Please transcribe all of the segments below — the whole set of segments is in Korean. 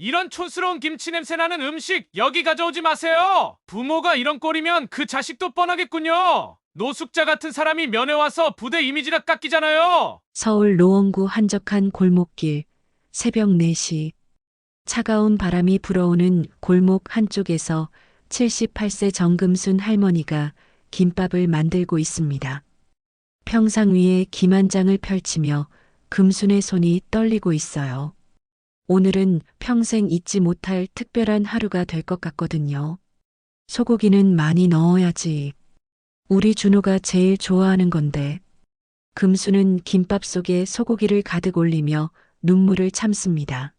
이런 촌스러운 김치 냄새 나는 음식 여기 가져오지 마세요. 부모가 이런 꼴이면 그 자식도 뻔하겠군요. 노숙자 같은 사람이 면회 와서 부대 이미지락 깎이잖아요. 서울 노원구 한적한 골목길, 새벽 4시. 차가운 바람이 불어오는 골목 한쪽에서 78세 정금순 할머니가 김밥을 만들고 있습니다. 평상 위에 김 한 장을 펼치며 금순의 손이 떨리고 있어요. 오늘은 평생 잊지 못할 특별한 하루가 될 것 같거든요. 소고기는 많이 넣어야지. 우리 준호가 제일 좋아하는 건데. 금수는 김밥 속에 소고기를 가득 올리며 눈물을 참습니다.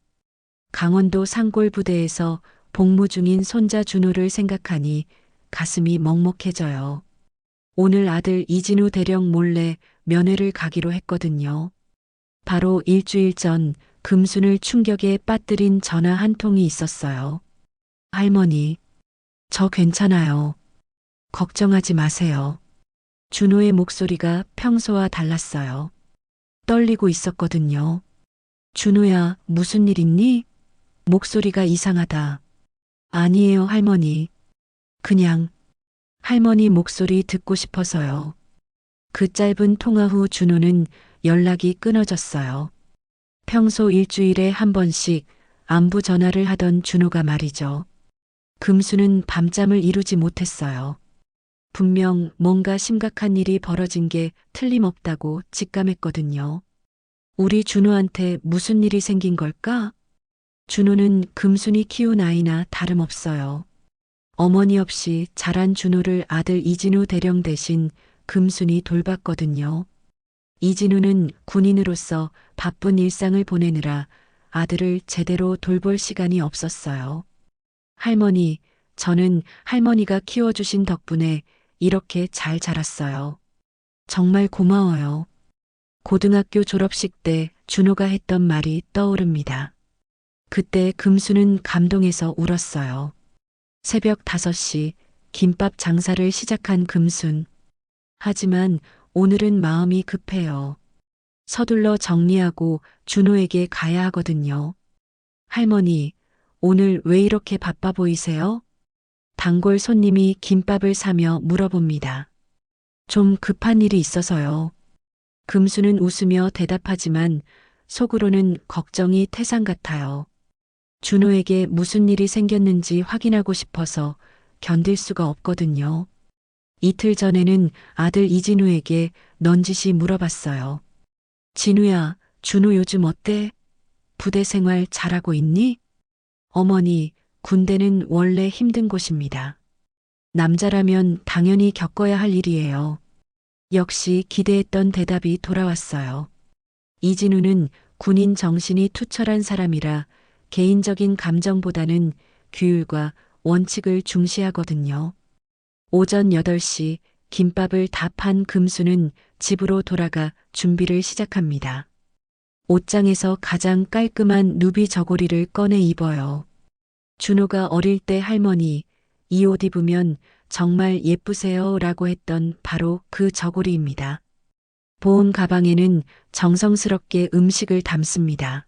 강원도 산골 부대에서 복무 중인 손자 준호를 생각하니 가슴이 먹먹해져요. 오늘 아들 이진우 대령 몰래 면회를 가기로 했거든요. 바로 일주일 전 금순을 충격에 빠뜨린 전화 한 통이 있었어요. 할머니, 저 괜찮아요. 걱정하지 마세요. 준호의 목소리가 평소와 달랐어요. 떨리고 있었거든요. 준호야, 무슨 일 있니? 목소리가 이상하다. 아니에요, 할머니. 그냥 할머니 목소리 듣고 싶어서요. 그 짧은 통화 후 준호는 연락이 끊어졌어요. 평소 일주일에 한 번씩 안부 전화를 하던 준호가 말이죠. 금수는 밤잠을 이루지 못했어요. 분명 뭔가 심각한 일이 벌어진 게 틀림없다고 직감했거든요. 우리 준호한테 무슨 일이 생긴 걸까? 준호는 금순이 키운 아이나 다름없어요. 어머니 없이 자란 준호를 아들 이진우 대령 대신 금순이 돌봤거든요. 이진우는 군인으로서 바쁜 일상을 보내느라 아들을 제대로 돌볼 시간이 없었어요. 할머니, 저는 할머니가 키워주신 덕분에 이렇게 잘 자랐어요. 정말 고마워요. 고등학교 졸업식 때 준호가 했던 말이 떠오릅니다. 그때 금수는 감동해서 울었어요. 새벽 5시 김밥 장사를 시작한 금순. 하지만 오늘은 마음이 급해요. 서둘러 정리하고 준호에게 가야 하거든요. 할머니, 오늘 왜 이렇게 바빠 보이세요? 단골 손님이 김밥을 사며 물어봅니다. 좀 급한 일이 있어서요. 금수는 웃으며 대답하지만 속으로는 걱정이 태산 같아요. 준호에게 무슨 일이 생겼는지 확인하고 싶어서 견딜 수가 없거든요. 이틀 전에는 아들 이진우에게 넌지시 물어봤어요. 진우야, 준호 요즘 어때? 부대 생활 잘하고 있니? 어머니, 군대는 원래 힘든 곳입니다. 남자라면 당연히 겪어야 할 일이에요. 역시 기대했던 대답이 돌아왔어요. 이진우는 군인 정신이 투철한 사람이라 개인적인 감정보다는 규율과 원칙을 중시하거든요. 오전 8시 김밥을 다 판 금수는 집으로 돌아가 준비를 시작합니다. 옷장에서 가장 깔끔한 누비 저고리를 꺼내 입어요. 준호가 어릴 때 할머니, 이 옷 입으면 정말 예쁘세요 라고 했던 바로 그 저고리입니다. 보온 가방에는 정성스럽게 음식을 담습니다.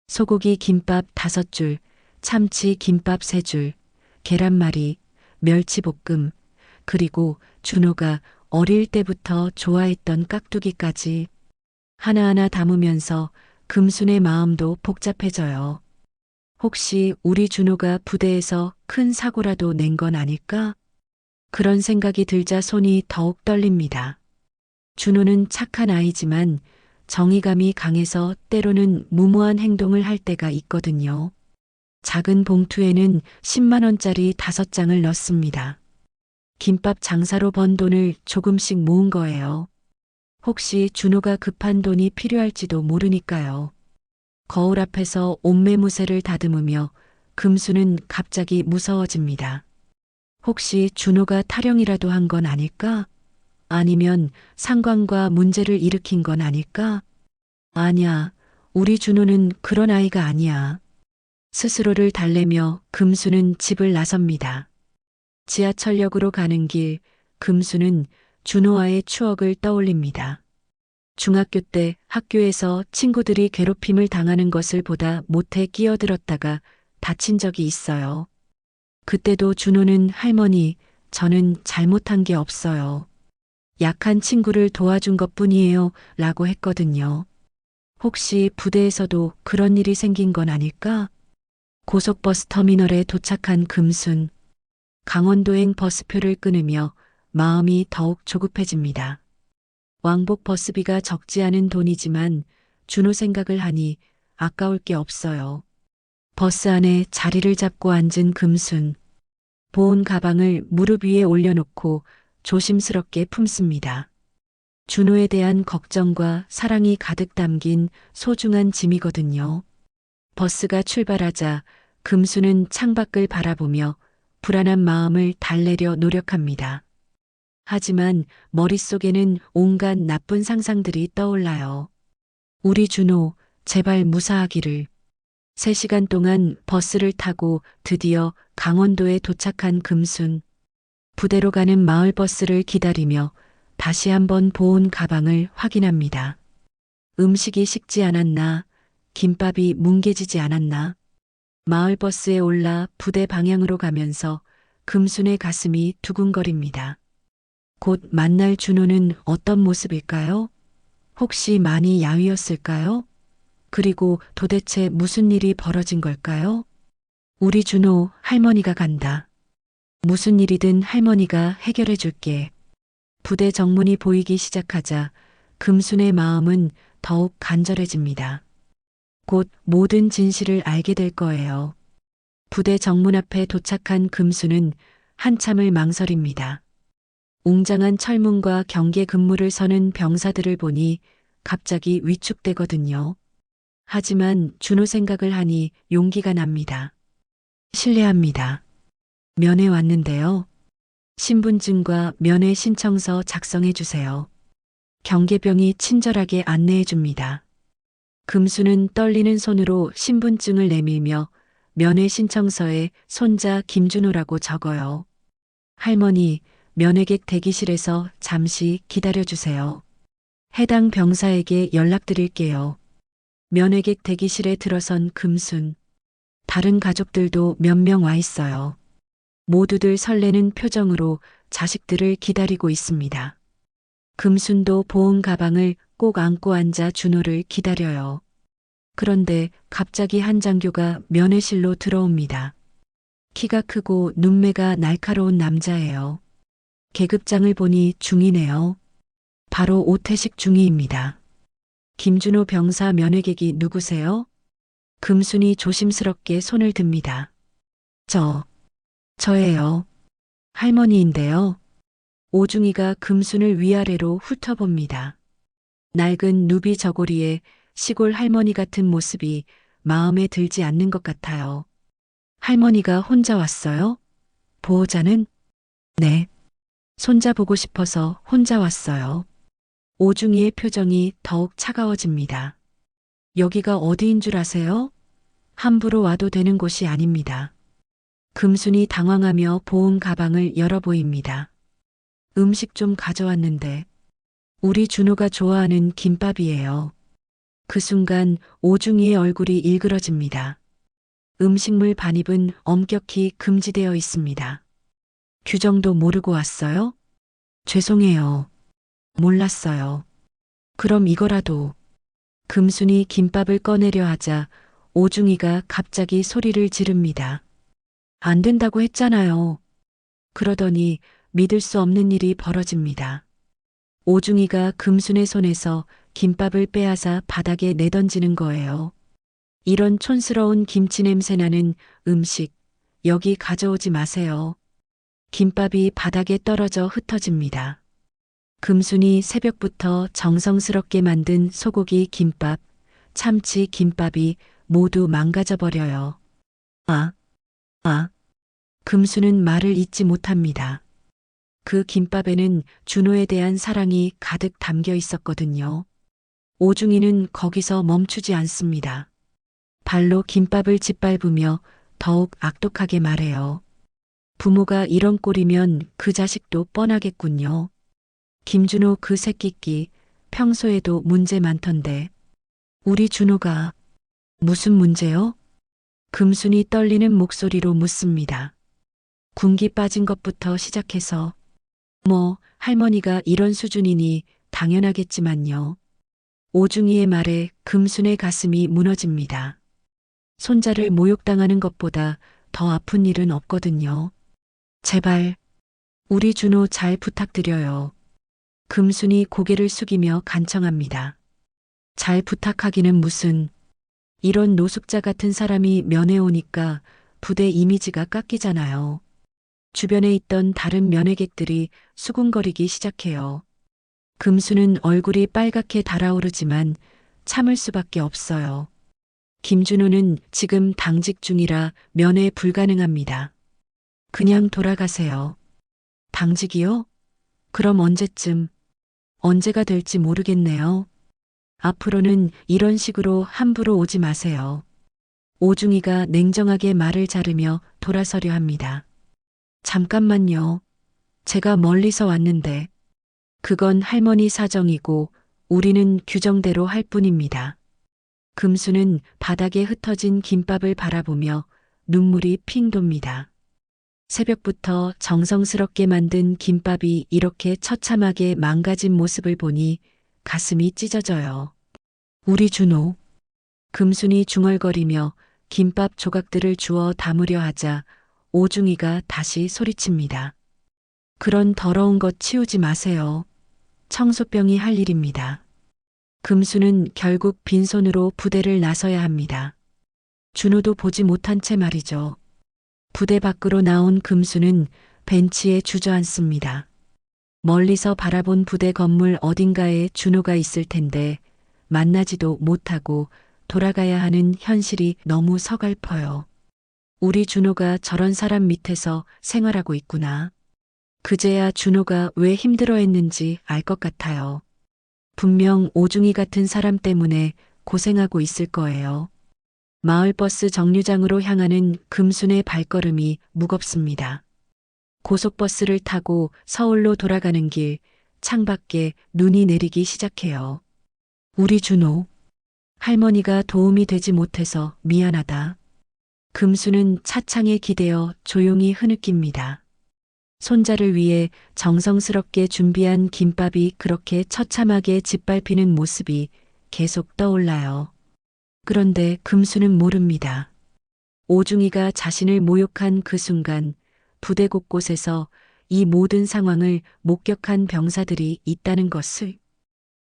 소고기 김밥 5줄, 참치 김밥 3줄, 계란말이, 멸치볶음, 그리고 준호가 어릴 때부터 좋아했던 깍두기까지 하나하나 담으면서 금순의 마음도 복잡해져요. 혹시 우리 준호가 부대에서 큰 사고라도 낸 건 아닐까? 그런 생각이 들자 손이 더욱 떨립니다. 준호는 착한 아이지만 정의감이 강해서 때로는 무모한 행동을 할 때가 있거든요. 작은 봉투에는 10만 원짜리 5장을 넣습니다. 김밥 장사로 번 돈을 조금씩 모은 거예요. 혹시 준호가 급한 돈이 필요할지도 모르니까요. 거울 앞에서 옷매무새를 다듬으며 금수는 갑자기 무서워집니다. 혹시 준호가 타령이라도 한 건 아닐까? 아니면 상관과 문제를 일으킨 건 아닐까? 아니야, 우리 준호는 그런 아이가 아니야. 스스로를 달래며 금수는 집을 나섭니다. 지하철역으로 가는 길, 금수는 준호와의 추억을 떠올립니다. 중학교 때 학교에서 친구들이 괴롭힘을 당하는 것을 보다 못해 끼어들었다가 다친 적이 있어요. 그때도 준호는 할머니, 저는 잘못한 게 없어요. 약한 친구를 도와준 것뿐이에요. 라고 했거든요. 혹시 부대에서도 그런 일이 생긴 건 아닐까? 고속버스 터미널에 도착한 금순. 강원도행 버스표를 끊으며 마음이 더욱 조급해집니다. 왕복 버스비가 적지 않은 돈이지만 준호 생각을 하니 아까울 게 없어요. 버스 안에 자리를 잡고 앉은 금순. 보온 가방을 무릎 위에 올려놓고 조심스럽게 품습니다. 준호에 대한 걱정과 사랑이 가득 담긴 소중한 짐이거든요. 버스가 출발하자 금수는 창밖을 바라보며 불안한 마음을 달래려 노력합니다. 하지만 머릿속에는 온갖 나쁜 상상들이 떠올라요. 우리 준호, 제발 무사하기를. 3시간 동안 버스를 타고 드디어 강원도에 도착한 금순. 부대로 가는 마을버스를 기다리며 다시 한번 보온 가방을 확인합니다. 음식이 식지 않았나, 김밥이 뭉개지지 않았나. 마을버스에 올라 부대 방향으로 가면서 금순의 가슴이 두근거립니다. 곧 만날 준호는 어떤 모습일까요? 혹시 많이 야위었을까요? 그리고 도대체 무슨 일이 벌어진 걸까요? 우리 준호, 할머니가 간다. 무슨 일이든 할머니가 해결해 줄게. 부대 정문이 보이기 시작하자 금순의 마음은 더욱 간절해집니다. 곧 모든 진실을 알게 될 거예요. 부대 정문 앞에 도착한 금순은 한참을 망설입니다. 웅장한 철문과 경계 근무를 서는 병사들을 보니 갑자기 위축되거든요. 하지만 준호 생각을 하니 용기가 납니다. 실례합니다. 면회 왔는데요. 신분증과 면회 신청서 작성해 주세요. 경계병이 친절하게 안내해 줍니다. 금수는 떨리는 손으로 신분증을 내밀며 면회 신청서에 손자 김준호라고 적어요. 할머니, 면회객 대기실에서 잠시 기다려 주세요. 해당 병사에게 연락드릴게요. 면회객 대기실에 들어선 금순. 다른 가족들도 몇 명 와 있어요. 모두들 설레는 표정으로 자식들을 기다리고 있습니다. 금순도 보온 가방을 꼭 안고 앉아 준호를 기다려요. 그런데 갑자기 한장교가 면회실로 들어옵니다. 키가 크고 눈매가 날카로운 남자예요. 계급장을 보니 중이네요. 바로 오태식 중위입니다. 김준호 병사 면회객이 누구세요? 금순이 조심스럽게 손을 듭니다. 저예요. 할머니인데요. 오중이가 금순을 위아래로 훑어봅니다. 낡은 누비 저고리에 시골 할머니 같은 모습이 마음에 들지 않는 것 같아요. 할머니가 혼자 왔어요? 보호자는? 네. 손자 보고 싶어서 혼자 왔어요. 오중이의 표정이 더욱 차가워집니다. 여기가 어디인 줄 아세요? 함부로 와도 되는 곳이 아닙니다. 금순이 당황하며 보온 가방을 열어 보입니다. 음식 좀 가져왔는데 우리 준호가 좋아하는 김밥이에요. 그 순간 오중이의 얼굴이 일그러집니다. 음식물 반입은 엄격히 금지되어 있습니다. 규정도 모르고 왔어요? 죄송해요. 몰랐어요. 그럼 이거라도. 금순이 김밥을 꺼내려 하자 오중이가 갑자기 소리를 지릅니다. 안 된다고 했잖아요. 그러더니 믿을 수 없는 일이 벌어집니다. 오중이가 금순의 손에서 김밥을 빼앗아 바닥에 내던지는 거예요. 이런 촌스러운 김치 냄새 나는 음식, 여기 가져오지 마세요. 김밥이 바닥에 떨어져 흩어집니다. 금순이 새벽부터 정성스럽게 만든 소고기 김밥, 참치 김밥이 모두 망가져 버려요. 금순은 말을 잇지 못합니다. 그 김밥에는 준호에 대한 사랑이 가득 담겨 있었거든요. 오중이는 거기서 멈추지 않습니다. 발로 김밥을 짓밟으며 더욱 악독하게 말해요. 부모가 이런 꼴이면 그 자식도 뻔하겠군요. 김준호 그 새끼끼 평소에도 문제 많던데. 우리 준호가 무슨 문제요? 금순이 떨리는 목소리로 묻습니다. 군기 빠진 것부터 시작해서 할머니가 이런 수준이니 당연하겠지만요. 오중이의 말에 금순의 가슴이 무너집니다. 손자를 모욕당하는 것보다 더 아픈 일은 없거든요. 제발 우리 준호 잘 부탁드려요. 금순이 고개를 숙이며 간청합니다. 잘 부탁하기는 무슨, 이런 노숙자 같은 사람이 면회 오니까 부대 이미지가 깎이잖아요. 주변에 있던 다른 면회객들이 수군거리기 시작해요. 금수는 얼굴이 빨갛게 달아오르지만 참을 수밖에 없어요. 김준호는 지금 당직 중이라 면회 불가능합니다. 그냥 돌아가세요. 당직이요? 그럼 언제쯤? 언제가 될지 모르겠네요. 앞으로는 이런 식으로 함부로 오지 마세요. 오중이가 냉정하게 말을 자르며 돌아서려 합니다. 잠깐만요. 제가 멀리서 왔는데. 그건 할머니 사정이고 우리는 규정대로 할 뿐입니다. 금수는 바닥에 흩어진 김밥을 바라보며 눈물이 핑 돕니다. 새벽부터 정성스럽게 만든 김밥이 이렇게 처참하게 망가진 모습을 보니 가슴이 찢어져요. 우리 준호. 금순이 중얼거리며 김밥 조각들을 주워 담으려 하자 오중이가 다시 소리칩니다. 그런 더러운 것 치우지 마세요. 청소병이 할 일입니다. 금수는 결국 빈손으로 부대를 나서야 합니다. 준호도 보지 못한 채 말이죠. 부대 밖으로 나온 금수는 벤치에 주저앉습니다. 멀리서 바라본 부대 건물 어딘가에 준호가 있을 텐데 만나지도 못하고 돌아가야 하는 현실이 너무 서글퍼요. 우리 준호가 저런 사람 밑에서 생활하고 있구나. 그제야 준호가 왜 힘들어했는지 알 것 같아요. 분명 오중이 같은 사람 때문에 고생하고 있을 거예요. 마을버스 정류장으로 향하는 금순의 발걸음이 무겁습니다. 고속버스를 타고 서울로 돌아가는 길, 창밖에 눈이 내리기 시작해요. 우리 준호, 할머니가 도움이 되지 못해서 미안하다. 금수는 차창에 기대어 조용히 흐느낍니다. 손자를 위해 정성스럽게 준비한 김밥이 그렇게 처참하게 짓밟히는 모습이 계속 떠올라요. 그런데 금수는 모릅니다. 오중이가 자신을 모욕한 그 순간 부대 곳곳에서 이 모든 상황을 목격한 병사들이 있다는 것을,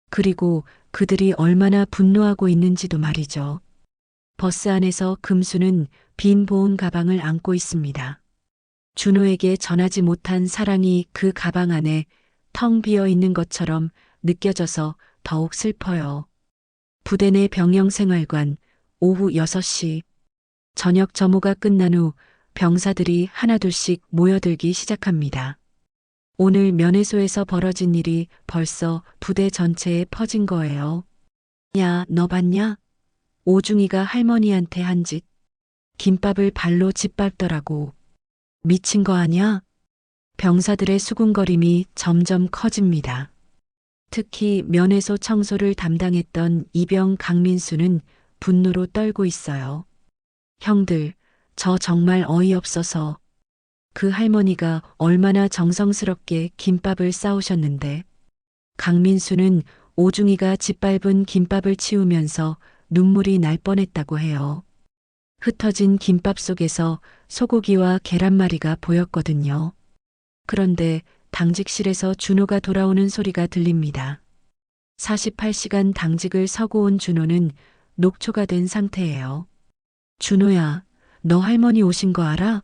그리고 그들이 얼마나 분노하고 있는지도 말이죠. 버스 안에서 금수는 빈 보온 가방을 안고 있습니다. 준호에게 전하지 못한 사랑이 그 가방 안에 텅 비어 있는 것처럼 느껴져서 더욱 슬퍼요. 부대 내 병영 생활관, 오후 6시. 저녁 점호가 끝난 후 병사들이 하나둘씩 모여들기 시작합니다. 오늘 면회소에서 벌어진 일이 벌써 부대 전체에 퍼진 거예요. 야, 너 봤냐? 오중이가 할머니한테 한 짓. 김밥을 발로 짓밟더라고. 미친 거 아냐? 병사들의 수군거림이 점점 커집니다. 특히 면회소 청소를 담당했던 이병 강민수는 분노로 떨고 있어요. 형들, 저 정말 어이없어서. 그 할머니가 얼마나 정성스럽게 김밥을 싸우셨는데. 강민수는 오중이가 짓밟은 김밥을 치우면서 눈물이 날 뻔했다고 해요. 흩어진 김밥 속에서 소고기와 계란말이가 보였거든요. 그런데 당직실에서 준호가 돌아오는 소리가 들립니다. 48시간 당직을 서고 온 준호는 녹초가 된 상태예요. 준호야, 너 할머니 오신 거 알아?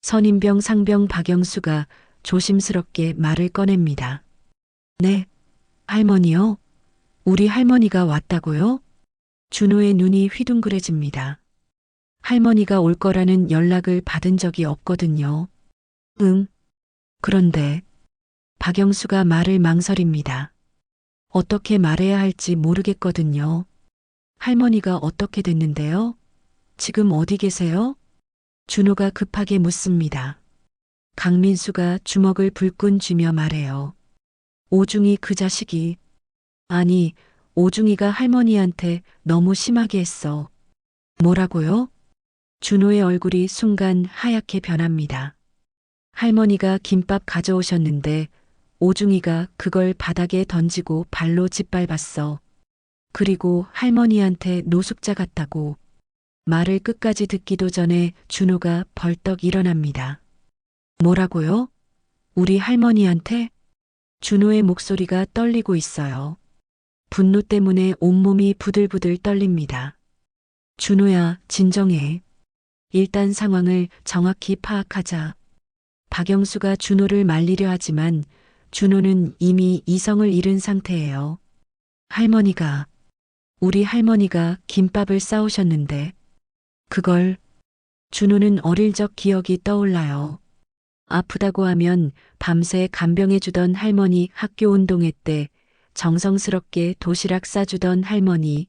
선임병 상병 박영수가 조심스럽게 말을 꺼냅니다. 네, 할머니요? 우리 할머니가 왔다고요? 준호의 눈이 휘둥그레집니다. 할머니가 올 거라는 연락을 받은 적이 없거든요. 응. 그런데 박영수가 말을 망설입니다. 어떻게 말해야 할지 모르겠거든요. 할머니가 어떻게 됐는데요? 지금 어디 계세요? 준호가 급하게 묻습니다. 강민수가 주먹을 불끈 쥐며 말해요. 오중이 그 자식이. 아니, 오중이가 할머니한테 너무 심하게 했어. 뭐라고요? 준호의 얼굴이 순간 하얗게 변합니다. 할머니가 김밥 가져오셨는데 오중이가 그걸 바닥에 던지고 발로 짓밟았어. 그리고 할머니한테 노숙자 같다고. 말을 끝까지 듣기도 전에 준호가 벌떡 일어납니다. 뭐라고요? 우리 할머니한테? 준호의 목소리가 떨리고 있어요. 분노 때문에 온몸이 부들부들 떨립니다. 준호야, 진정해. 일단 상황을 정확히 파악하자. 박영수가 준호를 말리려 하지만 준호는 이미 이성을 잃은 상태예요. 우리 할머니가 김밥을 싸우셨는데 그걸 준호는 어릴 적 기억이 떠올라요. 아프다고 하면 밤새 간병해주던 할머니, 학교 운동회 때 정성스럽게 도시락 싸주던 할머니,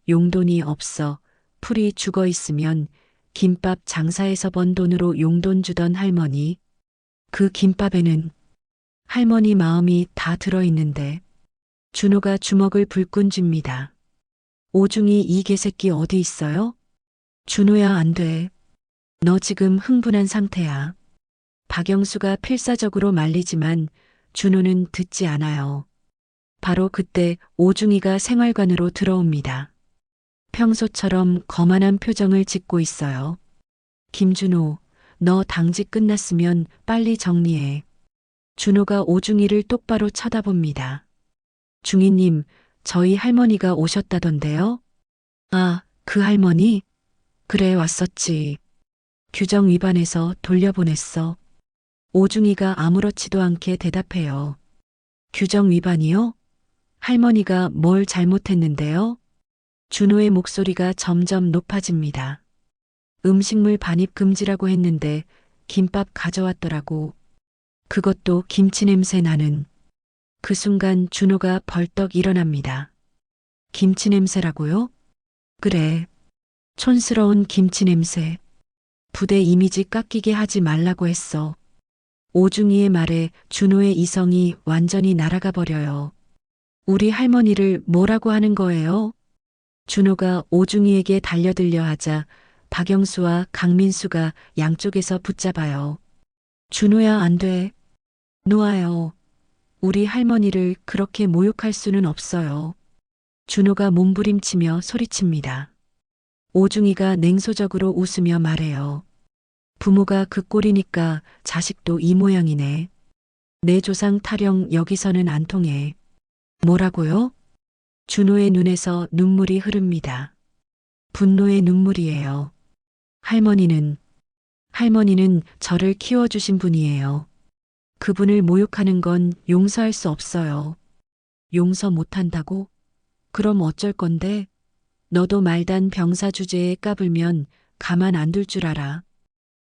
용돈이 없어 풀이 죽어 있으면 김밥 장사해서 번 돈으로 용돈 주던 할머니. 그 김밥에는 할머니 마음이 다 들어있는데 준호가 주먹을 불끈 쥡니다. 오중이 이 개새끼 어디 있어요? 준호야, 안 돼. 너 지금 흥분한 상태야. 박영수가 필사적으로 말리지만 준호는 듣지 않아요. 바로 그때 오중이가 생활관으로 들어옵니다. 평소처럼 거만한 표정을 짓고 있어요. 김준호, 너 당직 끝났으면 빨리 정리해. 준호가 오중이를 똑바로 쳐다봅니다. 중이님, 저희 할머니가 오셨다던데요? 아, 그 할머니? 그래, 왔었지. 규정 위반해서 돌려보냈어. 오중이가 아무렇지도 않게 대답해요. 규정 위반이요? 할머니가 뭘 잘못했는데요? 준호의 목소리가 점점 높아집니다. 음식물 반입 금지라고 했는데 김밥 가져왔더라고. 그것도 김치 냄새 나는. 그 순간 준호가 벌떡 일어납니다. 김치 냄새라고요? 그래. 촌스러운 김치 냄새. 부대 이미지 깎이게 하지 말라고 했어. 오중이의 말에 준호의 이성이 완전히 날아가 버려요. 우리 할머니를 뭐라고 하는 거예요? 준호가 오중이에게 달려들려 하자 박영수와 강민수가 양쪽에서 붙잡아요. 준호야, 안 돼. 놓아요. 우리 할머니를 그렇게 모욕할 수는 없어요. 준호가 몸부림치며 소리칩니다. 오중이가 냉소적으로 웃으며 말해요. 부모가 그 꼴이니까 자식도 이 모양이네. 내 조상 타령 여기서는 안 통해. 뭐라고요? 준호의 눈에서 눈물이 흐릅니다. 분노의 눈물이에요. 할머니는 저를 키워주신 분이에요. 그분을 모욕하는 건 용서할 수 없어요. 용서 못한다고? 그럼 어쩔 건데? 너도 말단 병사 주제에 까불면 가만 안 둘 줄 알아.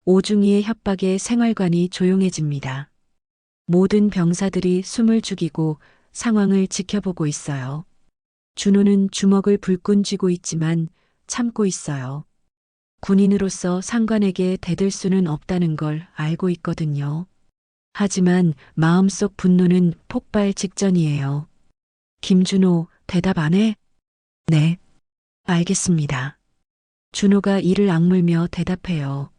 오중이의 협박에 생활관이 조용해집니다. 모든 병사들이 숨을 죽이고 상황을 지켜보고 있어요. 준호는 주먹을 불끈 쥐고 있지만 참고 있어요. 군인으로서 상관에게 대들 수는 없다는 걸 알고 있거든요. 하지만 마음속 분노는 폭발 직전이에요. 김준호, 대답 안 해? 네. 알겠습니다. 준호가 이를 악물며 대답해요.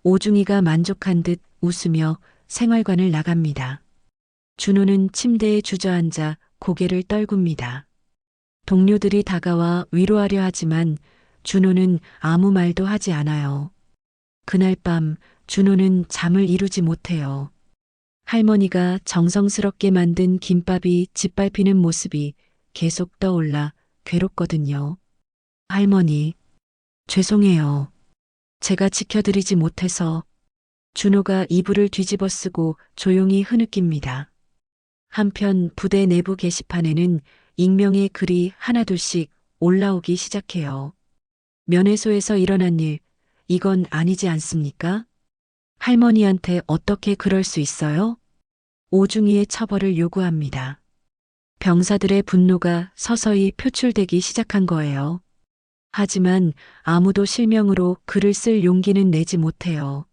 오중이가 만족한 듯 웃으며 생활관을 나갑니다. 준호는 침대에 주저앉아 고개를 떨굽니다. 동료들이 다가와 위로하려 하지만 준호는 아무 말도 하지 않아요. 그날 밤 준호는 잠을 이루지 못해요. 할머니가 정성스럽게 만든 김밥이 짓밟히는 모습이 계속 떠올라 괴롭거든요. 할머니, 죄송해요. 제가 지켜드리지 못해서. 준호가 이불을 뒤집어 쓰고 조용히 흐느낍니다. 한편 부대 내부 게시판에는 익명의 글이 하나둘씩 올라오기 시작해요. 면회소에서 일어난 일, 이건 아니지 않습니까? 할머니한테 어떻게 그럴 수 있어요? 오중이의 처벌을 요구합니다. 병사들의 분노가 서서히 표출되기 시작한 거예요. 하지만 아무도 실명으로 글을 쓸 용기는 내지 못해요.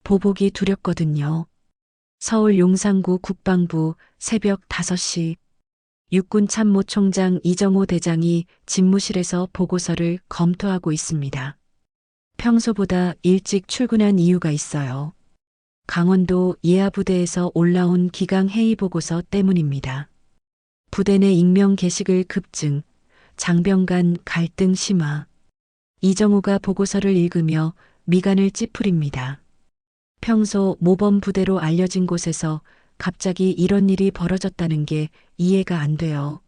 보복이 두렵거든요. 서울 용산구 국방부 새벽 5시 육군참모총장 이정호 대장이 집무실에서 보고서를 검토하고 있습니다. 평소보다 일찍 출근한 이유가 있어요. 강원도 예하부대에서 올라온 기강 회의 보고서 때문입니다. 부대 내 익명 게시글 급증, 장병 간 갈등 심화. 이정우가 보고서를 읽으며 미간을 찌푸립니다. 평소 모범 부대로 알려진 곳에서 갑자기 이런 일이 벌어졌다는 게 이해가 안 돼요.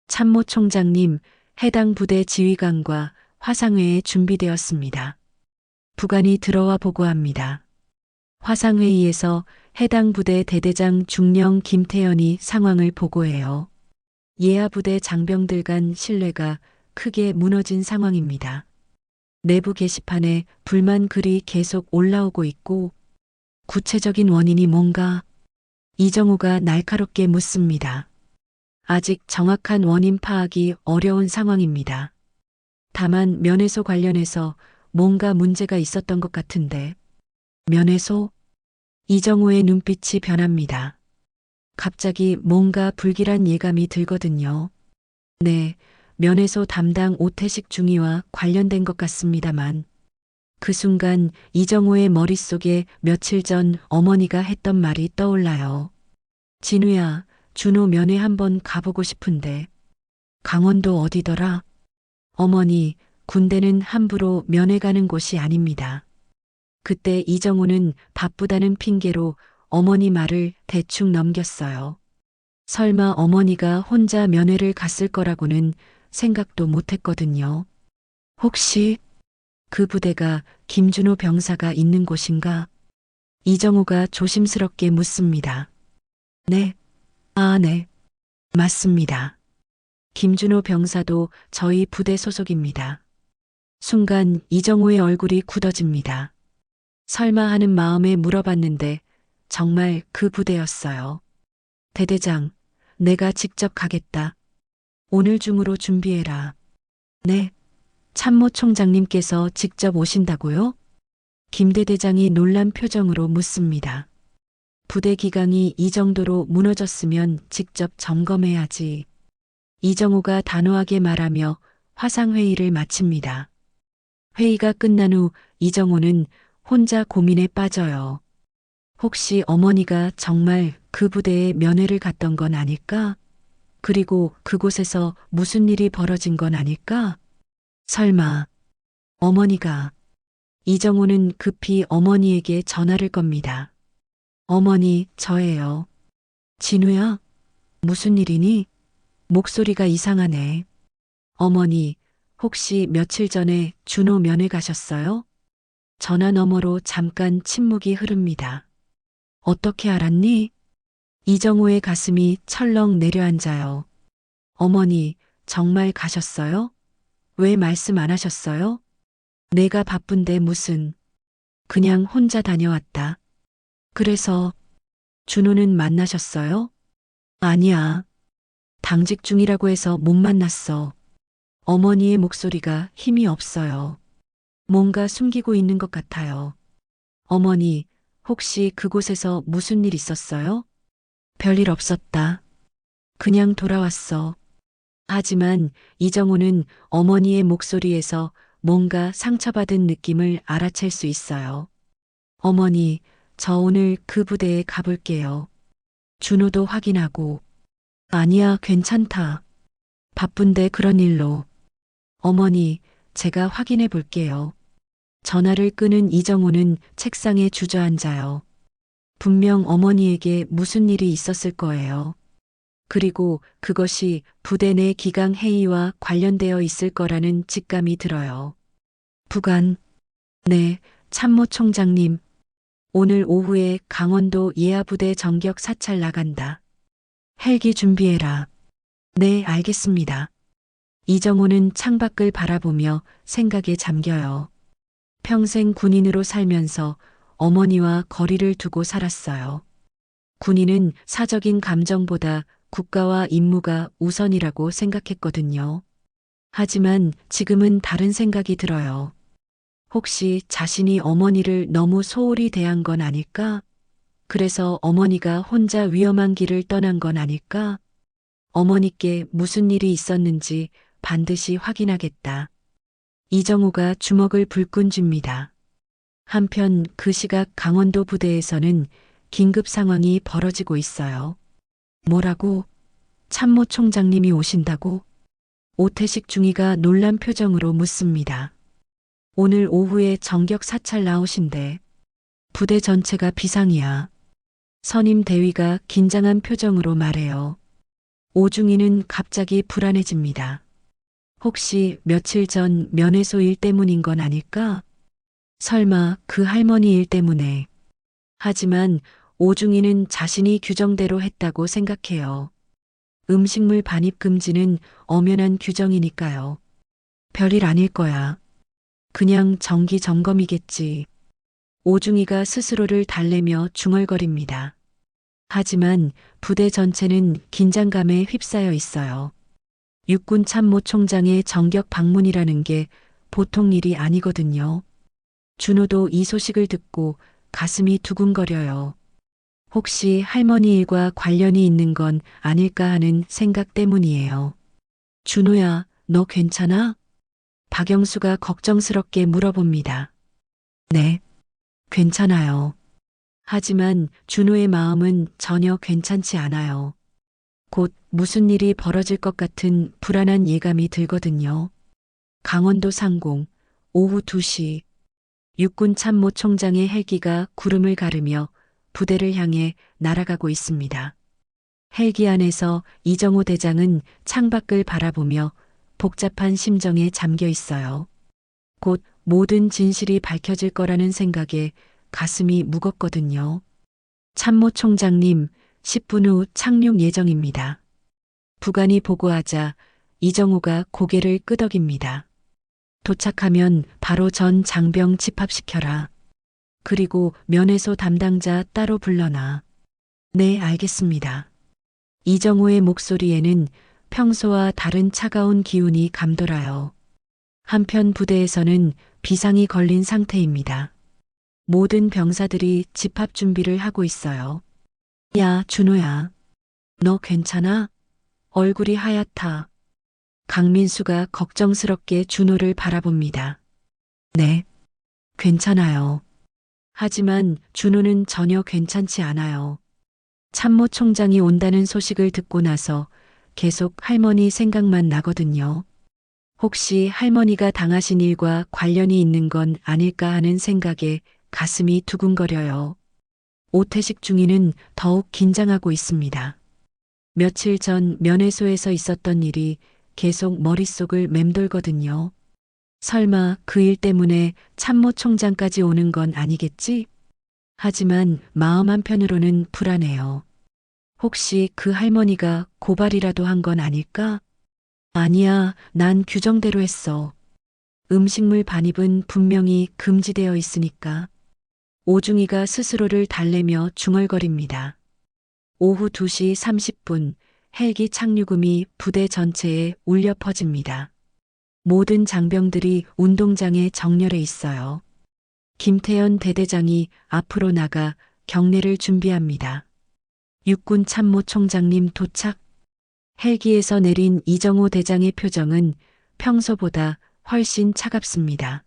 참모총장님, 해당 부대 지휘관과 화상회에 준비되었습니다. 부관이 들어와 보고합니다. 화상회의에서 해당 부대 대대장 중령 김태현이 상황을 보고해요. 예하부대 장병들 간 신뢰가 크게 무너진 상황입니다. 내부 게시판에 불만 글이 계속 올라오고 있고 구체적인 원인이 뭔가? 이정우가 날카롭게 묻습니다. 아직 정확한 원인 파악이 어려운 상황입니다. 다만 면회소 관련해서 뭔가 문제가 있었던 것 같은데. 면회소? 이정우의 눈빛이 변합니다. 갑자기 뭔가 불길한 예감이 들거든요. 네, 면회소 담당 오태식 중위와 관련된 것 같습니다만. 그 순간 이정우의 머릿속에 며칠 전 어머니가 했던 말이 떠올라요. 진우야, 준호 면회 한번 가보고 싶은데. 강원도 어디더라? 어머니, 군대는 함부로 면회 가는 곳이 아닙니다. 그때 이정우는 바쁘다는 핑계로 어머니 말을 대충 넘겼어요. 설마 어머니가 혼자 면회를 갔을 거라고는 생각도 못했거든요. 혹시 그 부대가 김준호 병사가 있는 곳인가? 이정우가 조심스럽게 묻습니다. 네. 아, 네. 맞습니다. 김준호 병사도 저희 부대 소속입니다. 순간 이정우의 얼굴이 굳어집니다. 설마 하는 마음에 물어봤는데 정말 그 부대였어요. 대대장, 내가 직접 가겠다. 오늘 중으로 준비해라. 네. 참모총장님께서 직접 오신다고요? 김 대대장이 놀란 표정으로 묻습니다. 부대 기강이 이 정도로 무너졌으면 직접 점검해야지. 이정우가 단호하게 말하며 화상회의를 마칩니다. 회의가 끝난 후 이정우는 혼자 고민에 빠져요. 혹시 어머니가 정말 그 부대에 면회를 갔던 건 아닐까? 그리고 그곳에서 무슨 일이 벌어진 건 아닐까? 설마 어머니가. 이정우는 급히 어머니에게 전화를 겁니다. 어머니, 저예요. 진우야? 무슨 일이니? 목소리가 이상하네. 어머니, 혹시 며칠 전에 준호 면회 가셨어요? 전화 너머로 잠깐 침묵이 흐릅니다. 어떻게 알았니? 이정우의 가슴이 철렁 내려앉아요. 어머니, 정말 가셨어요? 왜 말씀 안 하셨어요? 내가 바쁜데 무슨. 그냥 혼자 다녀왔다. 그래서 준호는 만나셨어요? 아니야. 당직 중이라고 해서 못 만났어. 어머니의 목소리가 힘이 없어요. 뭔가 숨기고 있는 것 같아요. 어머니, 혹시 그곳에서 무슨 일 있었어요? 별일 없었다. 그냥 돌아왔어. 하지만 이정우는 어머니의 목소리에서 뭔가 상처받은 느낌을 알아챌 수 있어요. 어머니, 저 오늘 그 부대에 가볼게요. 준호도 확인하고. 아니야, 괜찮다. 바쁜데 그런 일로. 어머니, 제가 확인해 볼게요. 전화를 끄는 이정우는 책상에 주저앉아요. 분명 어머니에게 무슨 일이 있었을 거예요. 그리고 그것이 부대 내 기강 회의와 관련되어 있을 거라는 직감이 들어요. 부관. 네, 참모총장님. 오늘 오후에 강원도 예하부대 전격 사찰 나간다. 헬기 준비해라. 네, 알겠습니다. 이정우는 창밖을 바라보며 생각에 잠겨요. 평생 군인으로 살면서 어머니와 거리를 두고 살았어요. 군인은 사적인 감정보다 국가와 임무가 우선이라고 생각했거든요. 하지만 지금은 다른 생각이 들어요. 혹시 자신이 어머니를 너무 소홀히 대한 건 아닐까? 그래서 어머니가 혼자 위험한 길을 떠난 건 아닐까? 어머니께 무슨 일이 있었는지 반드시 확인하겠다. 이정호가 주먹을 불끈 쥡니다. 한편 그 시각 강원도 부대에서는 긴급 상황이 벌어지고 있어요. 뭐라고? 참모총장님이 오신다고? 오태식 중위가 놀란 표정으로 묻습니다. 오늘 오후에 정격 사찰 나오신대. 부대 전체가 비상이야. 선임 대위가 긴장한 표정으로 말해요. 오중이는 갑자기 불안해집니다. 혹시 며칠 전 면회소 일 때문인 건 아닐까? 설마 그 할머니 일 때문에. 하지만 오중이는 자신이 규정대로 했다고 생각해요. 음식물 반입 금지는 엄연한 규정이니까요. 별일 아닐 거야. 그냥 정기 점검이겠지. 오중이가 스스로를 달래며 중얼거립니다. 하지만 부대 전체는 긴장감에 휩싸여 있어요. 육군 참모총장의 정격 방문이라는 게 보통 일이 아니거든요. 준호도 이 소식을 듣고 가슴이 두근거려요. 혹시 할머니 일과 관련이 있는 건 아닐까 하는 생각 때문이에요. 준호야, 너 괜찮아? 박영수가 걱정스럽게 물어봅니다. 네, 괜찮아요. 하지만 준호의 마음은 전혀 괜찮지 않아요. 곧 무슨 일이 벌어질 것 같은 불안한 예감이 들거든요. 강원도 상공, 오후 2시, 육군 참모총장의 헬기가 구름을 가르며 부대를 향해 날아가고 있습니다. 헬기 안에서 이정호 대장은 창밖을 바라보며 복잡한 심정에 잠겨 있어요. 곧 모든 진실이 밝혀질 거라는 생각에 가슴이 무겁거든요. 참모총장님, 10분 후 착륙 예정입니다. 부관이 보고하자 이정호가 고개를 끄덕입니다. 도착하면 바로 전 장병 집합시켜라. 그리고 면회소 담당자 따로 불러놔. 네, 알겠습니다. 이정호의 목소리에는 평소와 다른 차가운 기운이 감돌아요. 한편 부대에서는 비상이 걸린 상태입니다. 모든 병사들이 집합 준비를 하고 있어요. 야, 준호야. 너 괜찮아? 얼굴이 하얗다. 강민수가 걱정스럽게 준호를 바라봅니다. 네, 괜찮아요. 하지만 준호는 전혀 괜찮지 않아요. 참모총장이 온다는 소식을 듣고 나서 계속 할머니 생각만 나거든요. 혹시 할머니가 당하신 일과 관련이 있는 건 아닐까 하는 생각에 가슴이 두근거려요. 오태식 중위는 더욱 긴장하고 있습니다. 며칠 전 면회소에서 있었던 일이 계속 머릿속을 맴돌거든요. 설마 그 일 때문에 참모총장까지 오는 건 아니겠지? 하지만 마음 한편으로는 불안해요. 혹시 그 할머니가 고발이라도 한 건 아닐까? 아니야, 난 규정대로 했어. 음식물 반입은 분명히 금지되어 있으니까. 오중이가 스스로를 달래며 중얼거립니다. 오후 2시 30분 헬기 착륙음이 부대 전체에 울려 퍼집니다. 모든 장병들이 운동장에 정렬해 있어요. 김태현 대대장이 앞으로 나가 경례를 준비합니다. 육군 참모총장님 도착. 헬기에서 내린 이정호 대장의 표정은 평소보다 훨씬 차갑습니다.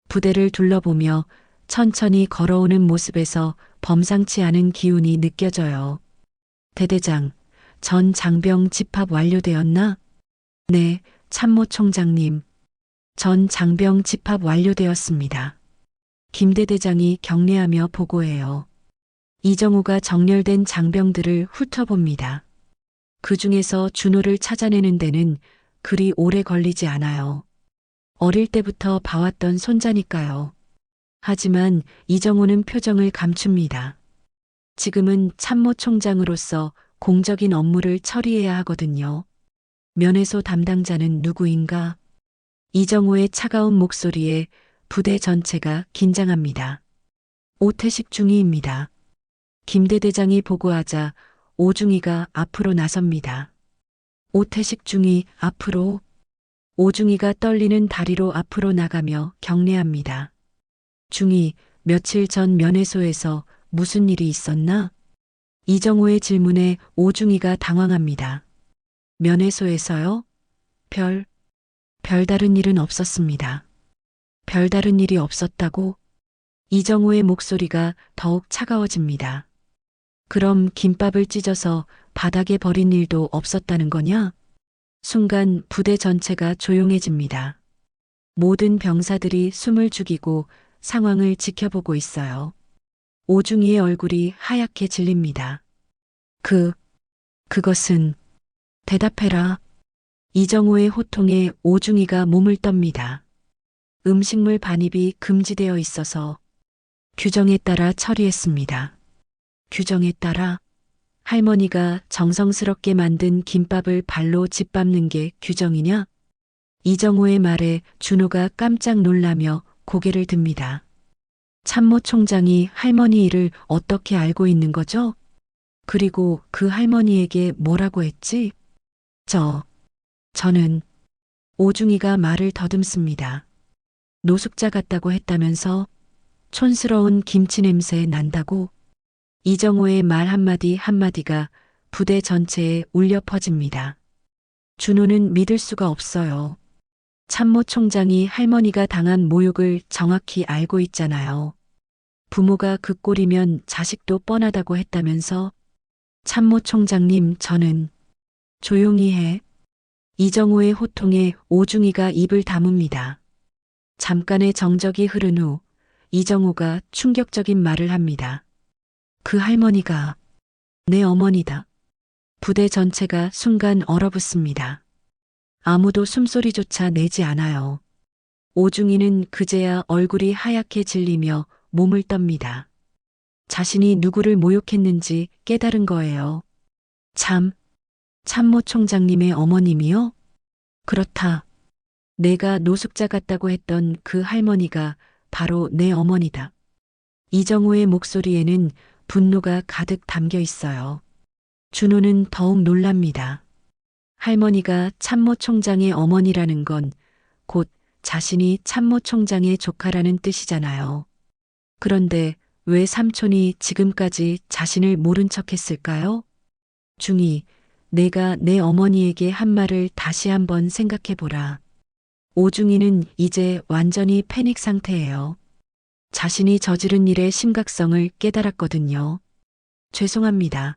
부대를 둘러보며 천천히 걸어오는 모습에서 범상치 않은 기운이 느껴져요. 대대장, 전 장병 집합 완료되었나? 네, 참모총장님. 전 장병 집합 완료되었습니다. 김 대대장이 경례하며 보고해요. 이정호가 정렬된 장병들을 훑어봅니다. 그 중에서 준호를 찾아내는 데는 그리 오래 걸리지 않아요. 어릴 때부터 봐왔던 손자니까요. 하지만 이정호는 표정을 감춥니다. 지금은 참모총장으로서 공적인 업무를 처리해야 하거든요. 면회소 담당자는 누구인가? 이정호의 차가운 목소리에 부대 전체가 긴장합니다. 오태식 중위입니다. 김 대대장이 보고하자 오중이가 앞으로 나섭니다. 오태식 중위 앞으로. 오중이가 떨리는 다리로 앞으로 나가며 경례합니다. 중위, 며칠 전 면회소에서 무슨 일이 있었나? 이정호의 질문에 오중이가 당황합니다. 면회소에서요? 별다른 일은 없었습니다. 별다른 일이 없었다고? 이정호의 목소리가 더욱 차가워집니다. 그럼 김밥을 찢어서 바닥에 버린 일도 없었다는 거냐? 순간 부대 전체가 조용해집니다. 모든 병사들이 숨을 죽이고 상황을 지켜보고 있어요. 오중이의 얼굴이 하얗게 질립니다. 그것은 대답해라. 이정호의 호통에 오중이가 몸을 떱니다. 음식물 반입이 금지되어 있어서 규정에 따라 처리했습니다. 규정에 따라 할머니가 정성스럽게 만든 김밥을 발로 짓밟는 게 규정이냐? 이정호의 말에 준호가 깜짝 놀라며 고개를 듭니다. 참모총장이 할머니 일을 어떻게 알고 있는 거죠? 그리고 그 할머니에게 뭐라고 했지? 저는 오중이가 말을 더듬습니다. 노숙자 같다고 했다면서 촌스러운 김치 냄새 난다고? 이정호의 말 한마디 한마디가 부대 전체에 울려 퍼집니다. 준호는 믿을 수가 없어요. 참모총장이 할머니가 당한 모욕을 정확히 알고 있잖아요. 부모가 그 꼴이면 자식도 뻔하다고 했다면서? 참모총장님, 저는 조용히 해. 이정호의 호통에 오중이가 입을 다뭅니다. 잠깐의 정적이 흐른 후 이정호가 충격적인 말을 합니다. 그 할머니가 내 어머니다. 부대 전체가 순간 얼어붙습니다. 아무도 숨소리조차 내지 않아요. 오중이는 그제야 얼굴이 하얗게 질리며 몸을 떱니다. 자신이 누구를 모욕했는지 깨달은 거예요. 참모총장님의 어머님이요? 그렇다. 내가 노숙자 같다고 했던 그 할머니가 바로 내 어머니다. 이정호의 목소리에는 분노가 가득 담겨 있어요. 준호는 더욱 놀랍니다. 할머니가 참모총장의 어머니라는 건 곧 자신이 참모총장의 조카라는 뜻이잖아요. 그런데 왜 삼촌이 지금까지 자신을 모른 척 했을까요? 중이, 내가 내 어머니에게 한 말을 다시 한번 생각해 보라. 오중이는 이제 완전히 패닉 상태예요. 자신이 저지른 일의 심각성을 깨달았거든요. 죄송합니다.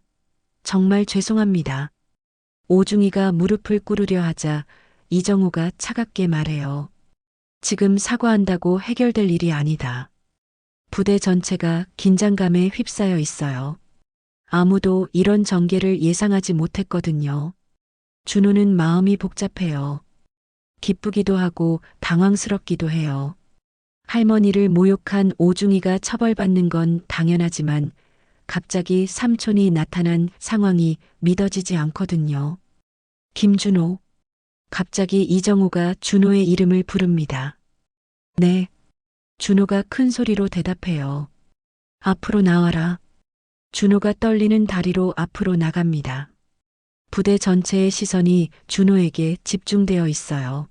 정말 죄송합니다. 오중이가 무릎을 꿇으려 하자 이정호가 차갑게 말해요. 지금 사과한다고 해결될 일이 아니다. 부대 전체가 긴장감에 휩싸여 있어요. 아무도 이런 전개를 예상하지 못했거든요. 준호는 마음이 복잡해요. 기쁘기도 하고 당황스럽기도 해요. 할머니를 모욕한 오중이가 처벌받는 건 당연하지만 갑자기 삼촌이 나타난 상황이 믿어지지 않거든요. 김준호. 갑자기 이정호가 준호의 이름을 부릅니다. 네. 준호가 큰 소리로 대답해요. 앞으로 나와라. 준호가 떨리는 다리로 앞으로 나갑니다. 부대 전체의 시선이 준호에게 집중되어 있어요.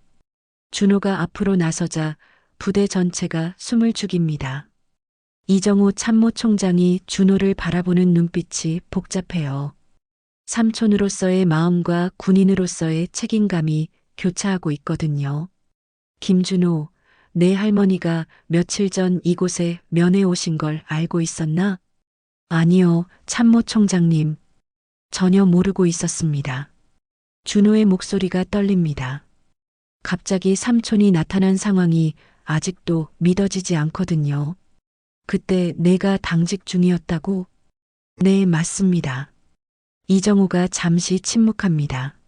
준호가 앞으로 나서자 부대 전체가 숨을 죽입니다. 이정호 참모총장이 준호를 바라보는 눈빛이 복잡해요. 삼촌으로서의 마음과 군인으로서의 책임감이 교차하고 있거든요. 김준호, 내 할머니가 며칠 전 이곳에 면회 오신 걸 알고 있었나? 아니요, 참모총장님. 전혀 모르고 있었습니다. 준호의 목소리가 떨립니다. 갑자기 삼촌이 나타난 상황이 아직도 믿어지지 않거든요. 그때 내가 당직 중이었다고? 네, 맞습니다. 이정호가 잠시 침묵합니다.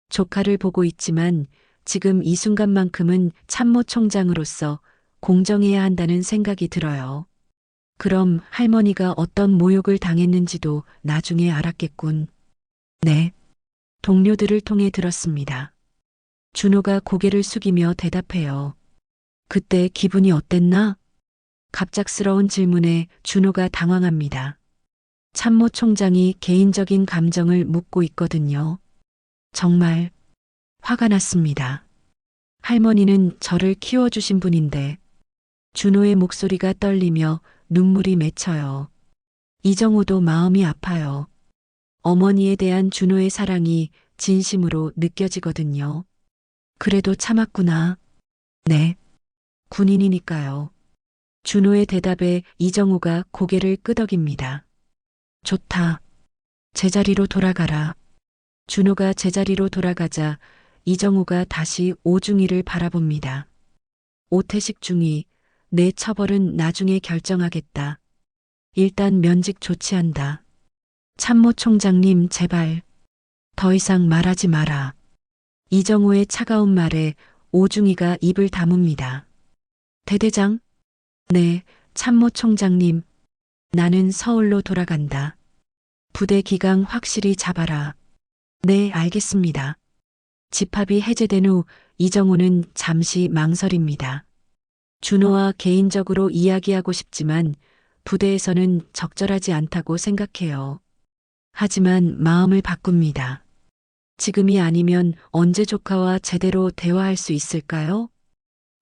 조카를 보고 있지만 지금 이 순간만큼은 참모총장으로서 공정해야 한다는 생각이 들어요. 그럼 할머니가 어떤 모욕을 당했는지도 나중에 알았겠군. 네. 동료들을 통해 들었습니다. 준호가 고개를 숙이며 대답해요. 그때 기분이 어땠나? 갑작스러운 질문에 준호가 당황합니다. 참모총장이 개인적인 감정을 묻고 있거든요. 정말 화가 났습니다. 할머니는 저를 키워주신 분인데. 준호의 목소리가 떨리며 눈물이 맺혀요. 이정호도 마음이 아파요. 어머니에 대한 준호의 사랑이 진심으로 느껴지거든요. 그래도 참았구나. 네. 군인이니까요. 준호의 대답에 이정우가 고개를 끄덕입니다. 좋다. 제자리로 돌아가라. 준호가 제자리로 돌아가자 이정우가 다시 오중이를 바라봅니다. 오태식 중위, 내 처벌은 나중에 결정하겠다. 일단 면직 조치한다. 참모총장님 제발 더 이상 말하지 마라. 이정우의 차가운 말에 오중이가 입을 다뭅니다. 대대장? 네, 참모총장님. 나는 서울로 돌아간다. 부대 기강 확실히 잡아라. 네, 알겠습니다. 집합이 해제된 후 이정우는 잠시 망설입니다. 준호와 개인적으로 이야기하고 싶지만 부대에서는 적절하지 않다고 생각해요. 하지만 마음을 바꿉니다. 지금이 아니면 언제 조카와 제대로 대화할 수 있을까요?